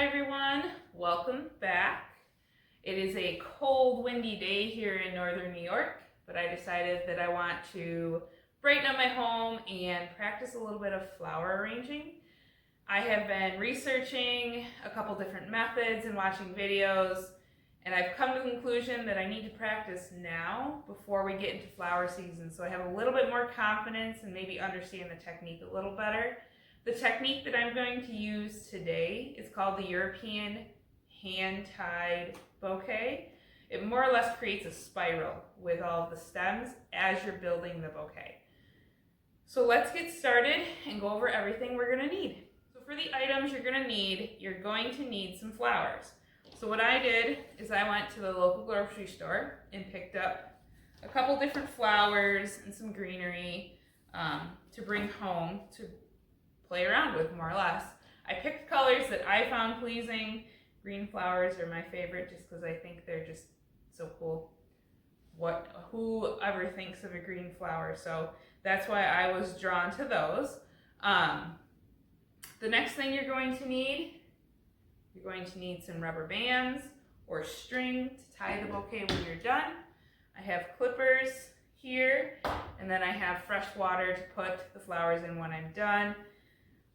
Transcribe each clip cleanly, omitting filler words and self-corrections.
Hi everyone, welcome back. It is a cold, windy day here in northern New York, but I decided that I want to brighten up my home and practice a little bit of flower arranging. I have been researching a couple different methods and watching videos, and I've come to the conclusion that I need to practice now before we get into flower season, so I have a little bit more confidence and maybe understand the technique a little better. The technique that I'm going to use today is called the European hand-tied bouquet. It more or less creates a spiral with all of the stems as you're building the bouquet. So let's get started and go over everything we're going to need. So for the items you're going to need some flowers. So what I did is I went to the local grocery store and picked up a couple different flowers and some greenery to bring home to play around with, more or less. I picked colors that I found pleasing. Green flowers are my favorite just because I think they're just so cool. Whoever thinks of a green flower? So that's why I was drawn to those. The next thing you're going to need some rubber bands or string to tie the bouquet when you're done. I have clippers here, and then I have fresh water to put the flowers in when I'm done.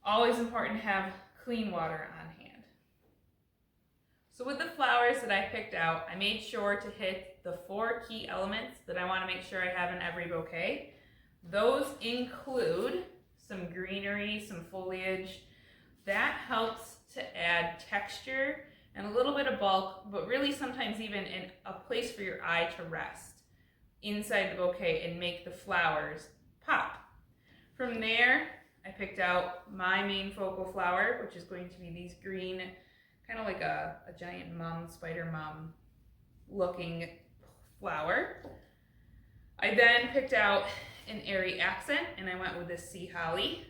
Always important to have clean water on hand. So with the flowers that I picked out, I made sure to hit the 4 key elements that I want to make sure I have in every bouquet. Those include some greenery, some foliage. That helps to add texture and a little bit of bulk, but really sometimes even in a place for your eye to rest inside the bouquet and make the flowers pop. From there, I picked out my main focal flower, which is going to be these green, kind of like a giant spider mum looking flower. I then picked out an airy accent, and I went with this sea holly.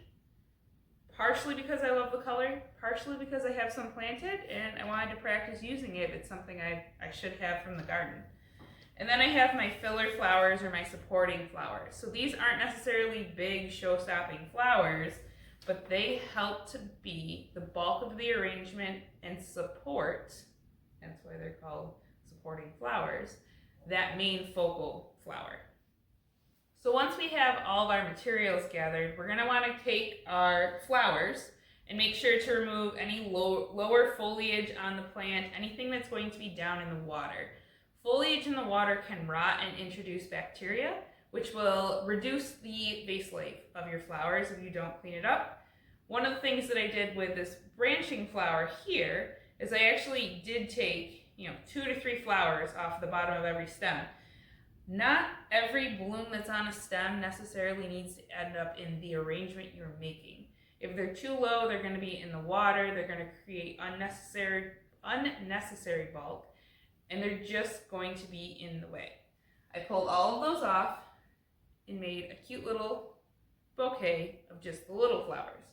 Partially because I love the color, partially because I have some planted, and I wanted to practice using it. It's something I should have from the garden. And then I have my filler flowers or my supporting flowers. So these aren't necessarily big show-stopping flowers, but they help to be the bulk of the arrangement and support, that's why they're called supporting flowers, that main focal flower. So once we have all of our materials gathered, we're going to want to take our flowers and make sure to remove any lower foliage on the plant, anything that's going to be down in the water. Foliage in the water can rot and introduce bacteria, which will reduce the vase life of your flowers if you don't clean it up. One of the things that I did with this branching flower here is I actually did take 2 to 3 flowers off the bottom of every stem. Not every bloom that's on a stem necessarily needs to end up in the arrangement you're making. If they're too low, they're going to be in the water, they're going to create unnecessary bulk, and they're just going to be in the way. I pulled all of those off and made a cute little bouquet of just the little flowers.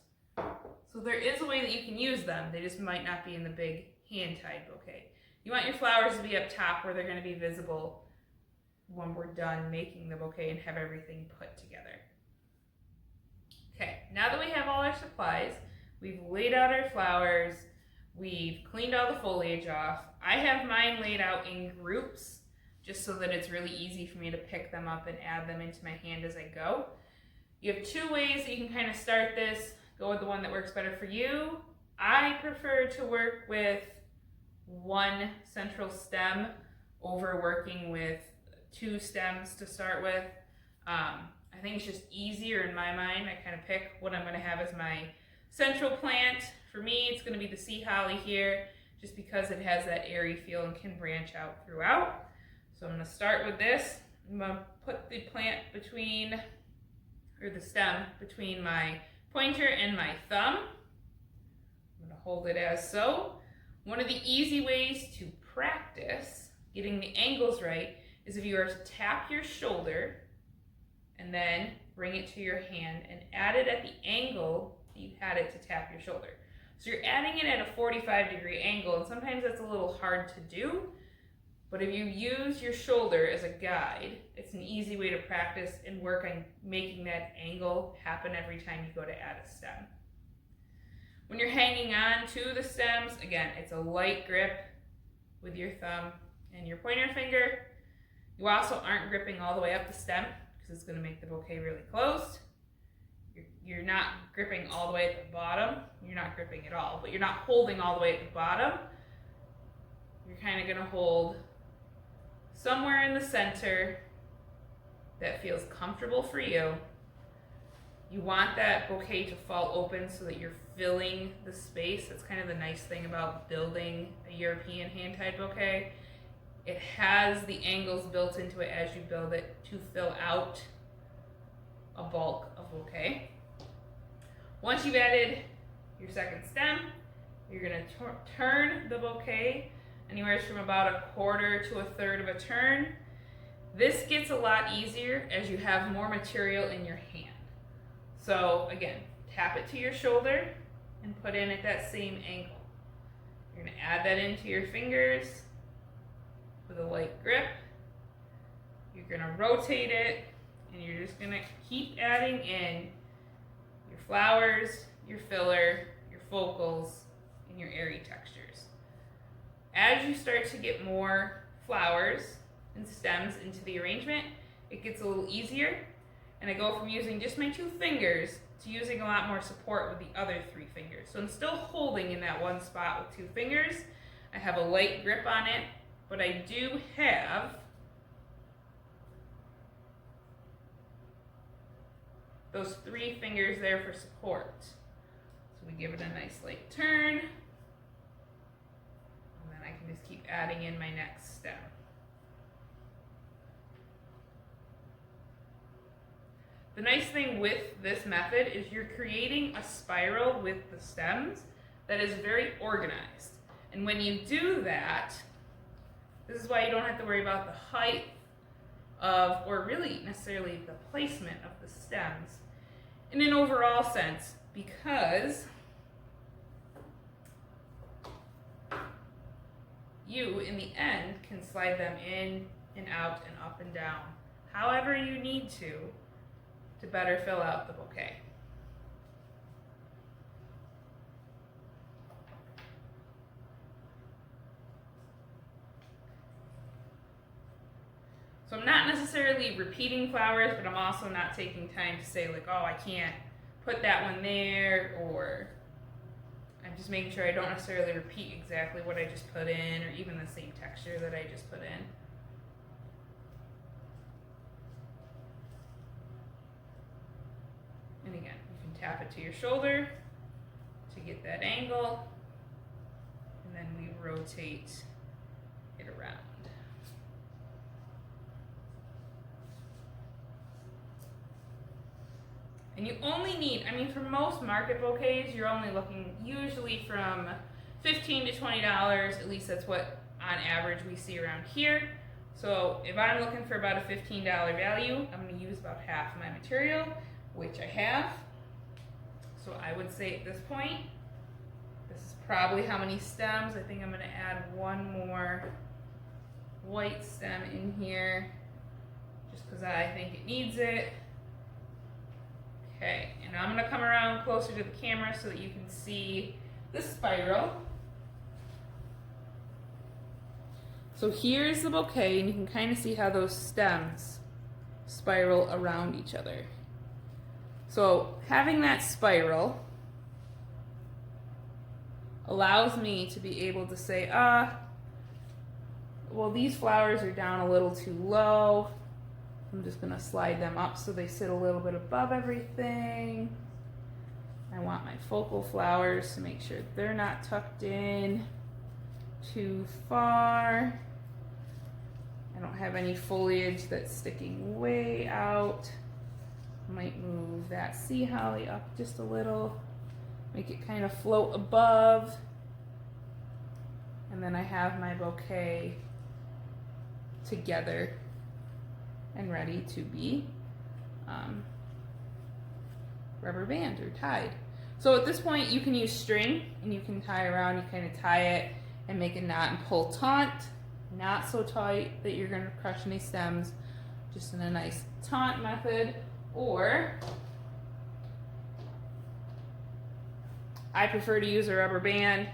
So there is a way that you can use them, they just might not be in the big hand-tied bouquet. You want your flowers to be up top where they're going to be visible when we're done making the bouquet and have everything put together. Okay, now that we have all our supplies, we've laid out our flowers, we've cleaned all the foliage off. I have mine laid out in groups just so that it's really easy for me to pick them up and add them into my hand as I go. You have 2 ways that you can kind of start this. Go with the one that works better for you. I prefer to work with 1 central stem over working with 2 stems to start with. I think it's just easier in my mind. I kind of pick what I'm going to have as my central plant. For me, it's going to be the sea holly here, just because it has that airy feel and can branch out throughout. So I'm going to start with this. I'm going to put the stem between my pointer and my thumb. I'm going to hold it as so. One of the easy ways to practice getting the angles right is if you are to tap your shoulder and then bring it to your hand and add it at the angle that you had it to tap your shoulder. So you're adding it at a 45-degree angle, and sometimes that's a little hard to do, but if you use your shoulder as a guide, it's an easy way to practice and work on making that angle happen every time you go to add a stem. When you're hanging on to the stems, again, it's a light grip with your thumb and your pointer finger. You also aren't gripping all the way up the stem because it's going to make the bouquet really closed. You're not gripping all the way at the bottom. You're not gripping at all, but you're not holding all the way at the bottom. You're kind of going to hold somewhere in the center that feels comfortable for you. You want that bouquet to fall open so that you're filling the space. That's kind of the nice thing about building a European hand-tied bouquet. It has the angles built into it as you build it to fill out a bulk of bouquet. Once you've added your second stem, you're going to turn the bouquet anywhere from about a quarter to a third of a turn. This gets a lot easier as you have more material in your hand. So again, tap it to your shoulder and put in at that same angle. You're going to add that into your fingers with a light grip. You're going to rotate it, and you're just going to keep adding in your flowers, your filler, your focals, and your airy textures. As you start to get more flowers and stems into the arrangement, it gets a little easier, and I go from using just my 2 fingers to using a lot more support with the other 3 fingers. So I'm still holding in that one spot with 2 fingers. I have a light grip on it, but I do have those 3 fingers there for support. So we give it a nice light turn, and then I can just keep adding in my next stem. The nice thing with this method is you're creating a spiral with the stems that is very organized. And when you do that, this is why you don't have to worry about the height of, or really necessarily the placement of the stems in an overall sense, because you, in the end, can slide them in and out and up and down, however you need to better fill out the bouquet. So I'm not necessarily repeating flowers, but I'm also not taking time to say like, oh, I can't put that one there, or I'm just making sure I don't necessarily repeat exactly what I just put in, or even the same texture that I just put in. And again, you can tap it to your shoulder to get that angle, and then we rotate it around. And you only need, I mean, for most market bouquets, you're only looking usually from $15 to $20, at least that's what on average we see around here. So if I'm looking for about a $15 value, I'm going to use about half of my material, which I have. So I would say at this point, this is probably how many stems. I think I'm going to add one more white stem in here, just because I think it needs it. Okay, and I'm going to come around closer to the camera so that you can see the spiral. So here's the bouquet, and you can kind of see how those stems spiral around each other. So having that spiral allows me to be able to say, well, these flowers are down a little too low. I'm just going to slide them up so they sit a little bit above everything. I want my focal flowers to make sure they're not tucked in too far. I don't have any foliage that's sticking way out. I might move that sea holly up just a little, make it kind of float above. And then I have my bouquet together and ready to be rubber band or tied. So at this point you can use string and you can tie around, you kind of tie it and make a knot and pull taut, not so tight that you're going to crush any stems, just in a nice taunt method. Or I prefer to use a rubber band.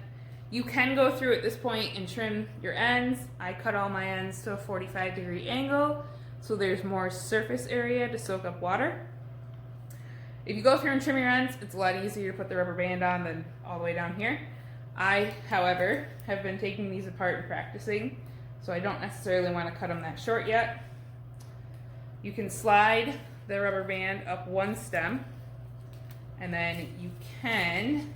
You can go through at this point and trim your ends. I cut all my ends to a 45-degree angle, so there's more surface area to soak up water. If you go through and trim your ends, it's a lot easier to put the rubber band on than all the way down here. I, however, have been taking these apart and practicing, so I don't necessarily want to cut them that short yet. You can slide the rubber band up one stem, and then you can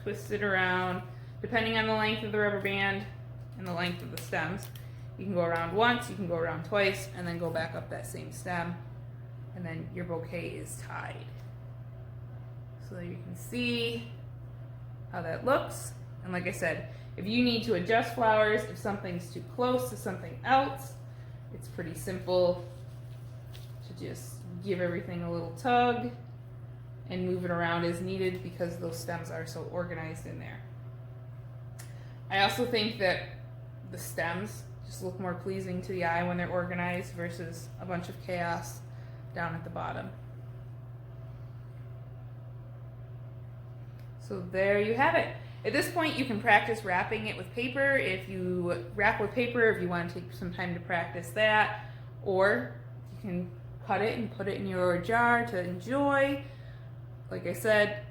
twist it around, depending on the length of the rubber band and the length of the stems. You can go around once, you can go around twice, and then go back up that same stem, and then your bouquet is tied. So that you can see how that looks. And like I said, if you need to adjust flowers, if something's too close to something else, it's pretty simple to just give everything a little tug and move it around as needed because those stems are so organized in there. I also think that the stems just look more pleasing to the eye when they're organized versus a bunch of chaos down at the bottom. So there you have it. At this point, you can practice wrapping it with paper. If you wrap with paper, if you want to take some time to practice that, or you can cut it and put it in your jar to enjoy. Like I said,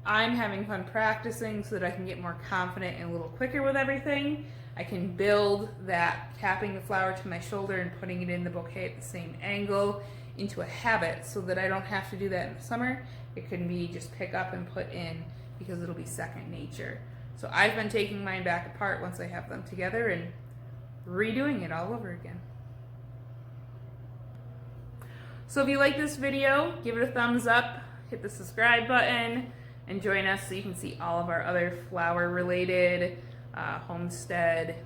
I'm having fun practicing so that I can get more confident and a little quicker with everything. I can build that tapping the flower to my shoulder and putting it in the bouquet at the same angle into a habit so that I don't have to do that in the summer. It can be just pick up and put in because it'll be second nature. So I've been taking mine back apart once I have them together and redoing it all over again. So if you like this video, give it a thumbs up, hit the subscribe button, and join us so you can see all of our other flower related homestead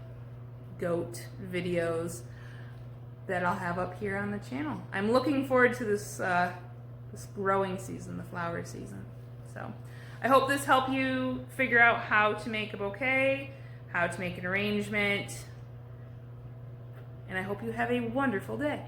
goat videos that I'll have up here on the channel. I'm looking forward to this this growing season, the flower season. So I hope this helped you figure out how to make a bouquet, how to make an arrangement, and I hope you have a wonderful day.